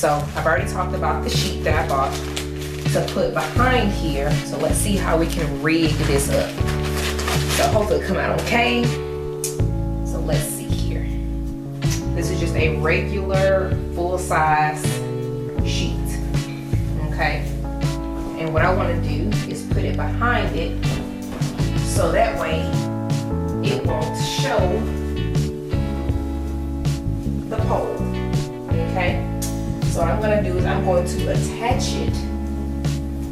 So I've already talked about the sheet that I bought to put behind here. So let's see how we can rig this up. So hopefully it'll come out okay. So let's see here. This is just a regular full-size sheet, okay? And what I want to do is put it behind it so that way it won't show the pole, okay? So what I'm going to do is I'm going to attach it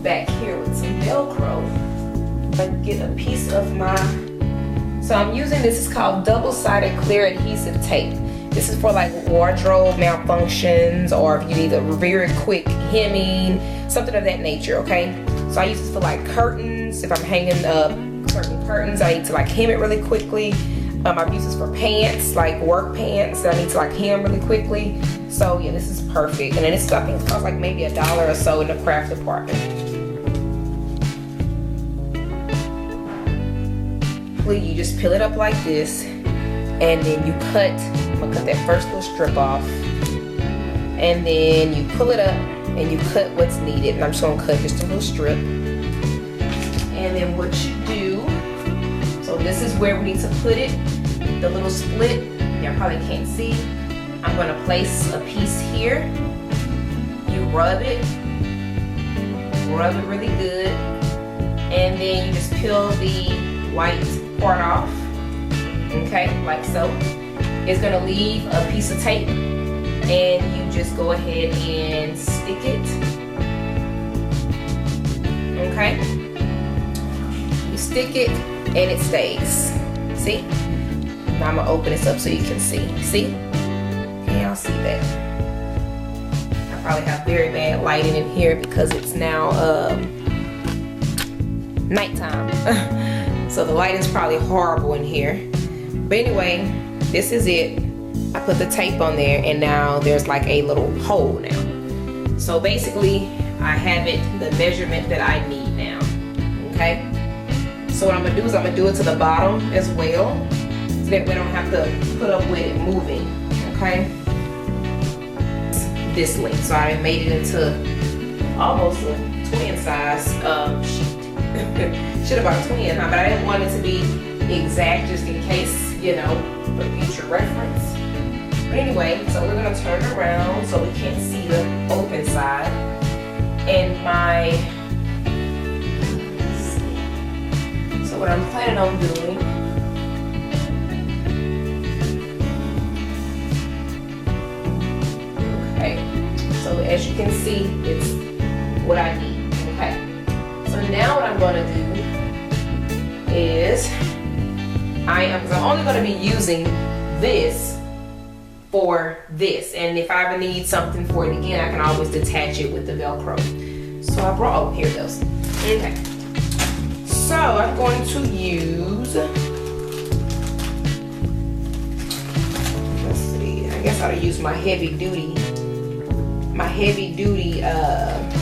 back here with some Velcro. And get a piece of my, so I'm using this, is called double-sided clear adhesive tape. This is for like wardrobe malfunctions, or if you need a very quick hemming, something of that nature, okay? So I use this for like curtains. If I'm hanging up certain curtains, I need to like hem it really quickly. I've used this for pants, like work pants that I need to like hem really quickly. So yeah, this is perfect. And then it's, I think it costs like maybe $1 or so in the craft department. You just peel it up like this, and then you cut, I'm gonna cut that first little strip off, and then you pull it up and you cut what's needed. And I'm just gonna cut just a little strip. And then what you do, so this is where we need to put it, the little split, you probably can't see. I'm gonna place a piece here. You rub it really good, and then you just peel the white part off, okay, like so. It's gonna leave a piece of tape, and you just go ahead and stick it, okay? You stick it and it stays. See? Now I'm gonna open this up so you can see. See? Can y'all see that? I probably have very bad lighting in here because it's now nighttime. So the light is probably horrible in here. But anyway, this is it. I put the tape on there, and now there's like a little hole now. So basically, I have it, the measurement that I need now, okay? So what I'm gonna do is I'm gonna do it to the bottom as well, so that we don't have to put up with it moving, okay? This length, so I made it into almost a twin size sheet. Should have bought a twin, huh? But I didn't want it to be exact, just in case, you know, for future reference. But anyway, so we're gonna turn around so we can't see the open side. And my, so what I'm planning on doing, okay, so as you can see, it's what I need, okay. So now what I'm gonna do is, I'm only gonna be using this for this, and if I ever need something for it again, I can always detach it with the Velcro. So I brought, oh, here it goes. Okay. So I'm going to use, let's see, I guess I'll use my heavy duty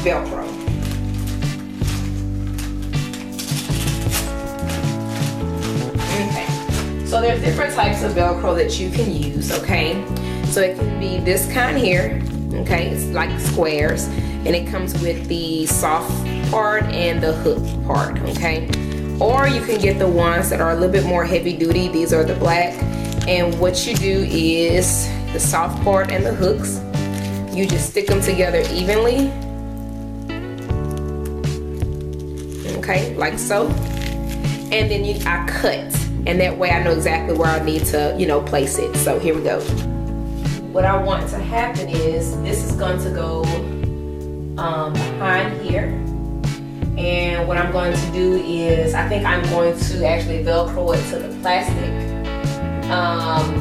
Velcro. Okay. So there's different types of Velcro that you can use, okay? So it can be this kind here, okay? It's like squares, and it comes with the soft part and the hook part, okay? Or you can get the ones that are a little bit more heavy duty. These are the black, and what you do is the soft part and the hooks, you just stick them together evenly, okay, like so, and then I cut, and that way I know exactly where I need to, you know, place it. So here we go. What I want to happen is this is going to go behind here, and what I'm going to do is I think I'm going to actually Velcro it to the plastic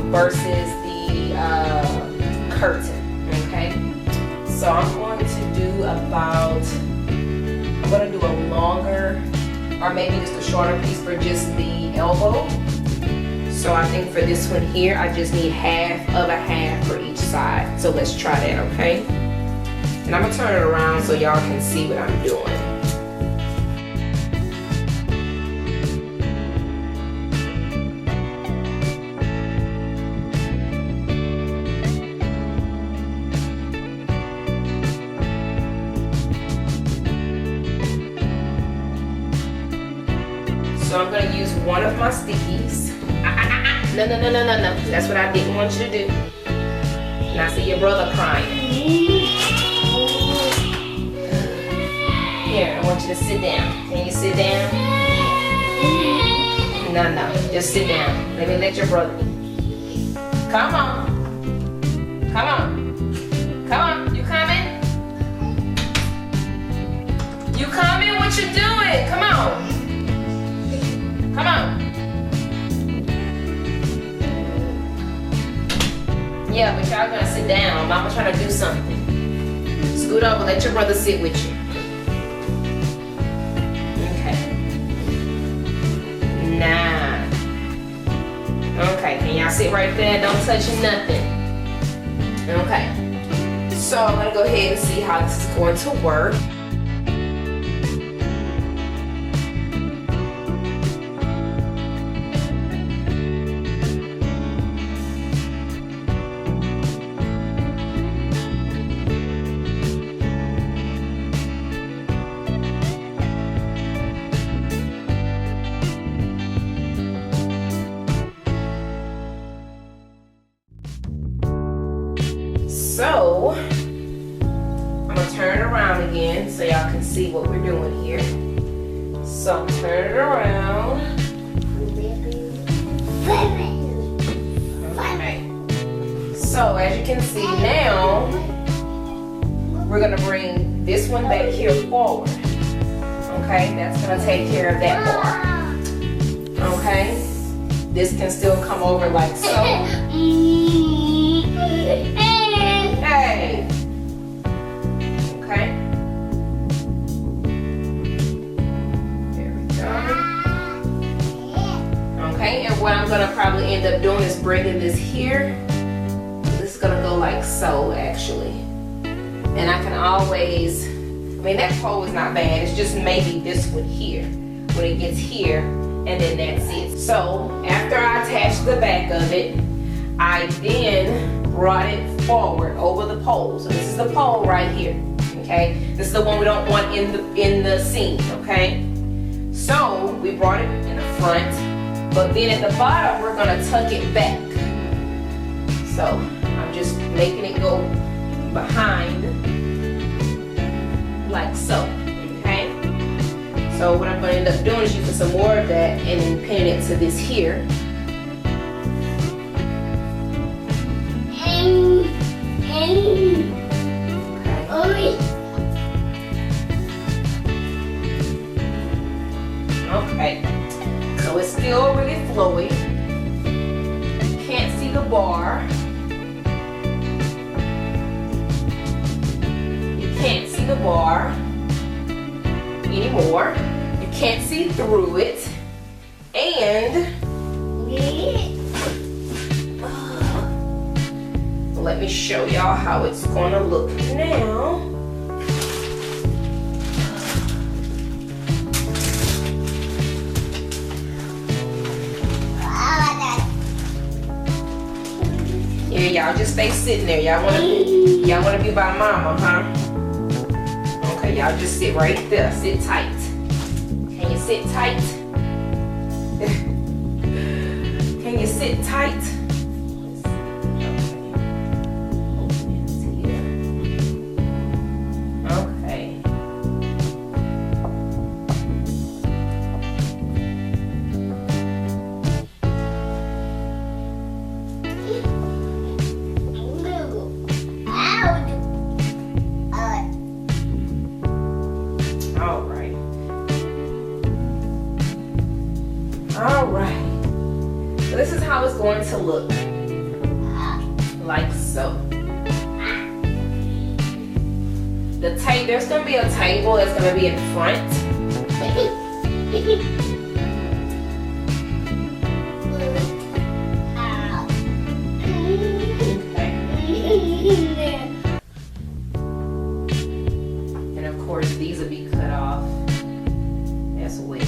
versus the curtain, okay? So I'm going to do about, I'm going to do a longer or maybe just a shorter piece for just the elbow. So I think for this one here, I just need half of a half for each side. So let's try that, okay? And I'm gonna turn it around so y'all can see what I'm doing. So I'm gonna use one of my stickies. No. That's what I didn't want you to do. And I see your brother crying. Here, I want you to sit down. Can you sit down? No. Just sit down. Let me let your brother be. Come on. Come on. Come on. You coming? You coming? What you doing? Come on. Come on. Yeah, but y'all gonna sit down. Mama's trying to do something. Scoot over. Let your brother sit with you. Okay. Nah. Okay, can y'all sit right there? Don't touch nothing. Okay. So I'm gonna go ahead and see how this is going to work. So, I'm gonna turn it around again so y'all can see what we're doing here. So, turn it around. Okay. So, as you can see now, we're gonna bring this one back here forward. Okay, that's gonna take care of that bar. Okay, this can still come over like so. Hey. Okay. There we go. Okay, and what I'm gonna probably end up doing is bringing this here. This is gonna go like so, actually. And I can always, that pole is not bad. It's just maybe this one here. When it gets here, and then that's it. So after I attach the back of it, I then brought it forward over the pole. So this is the pole right here. Okay, this is the one we don't want in the scene. Okay, so we brought it in the front, but then at the bottom we're gonna tuck it back. So I'm just making it go behind like so. Okay, so what I'm gonna end up doing is using some more of that and then pinning it to this here. Okay, so it's still really flowy. You can't see the bar. You can't see the bar anymore. You can't see through it. And let me show y'all how it's gonna look now. Yeah, y'all just stay sitting there. Y'all wanna be by mama, huh? Okay, y'all just sit right there. Sit tight. Can you sit tight? Can you sit tight? Alright, so this is how it's going to look, like so. There's going to be a table that's going to be in front. And of course these will be cut off as well.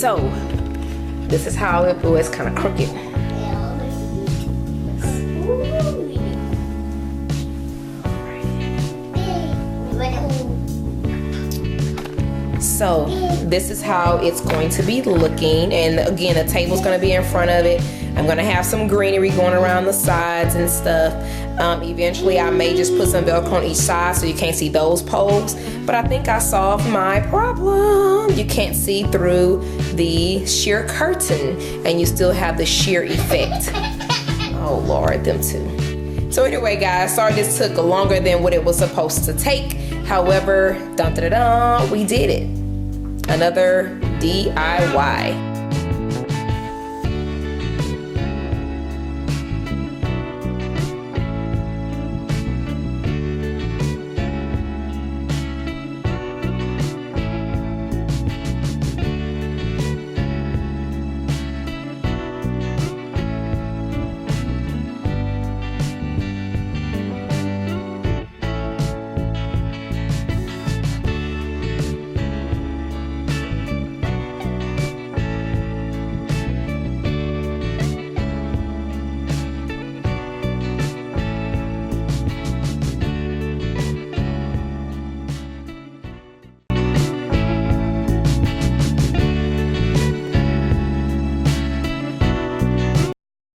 So this is how it was, kind of crooked. So this is how it's going to be looking, and again, the table's going to be in front of it. I'm going to have some greenery going around the sides and stuff. Eventually I may just put some Velcro on each side so you can't see those poles, but I think I solved my problem. You can't see through the sheer curtain and you still have the sheer effect. Oh Lord, them two. So anyway guys, sorry this took longer than what it was supposed to take. However, dun, dun, dun, dun, we did it. Another DIY.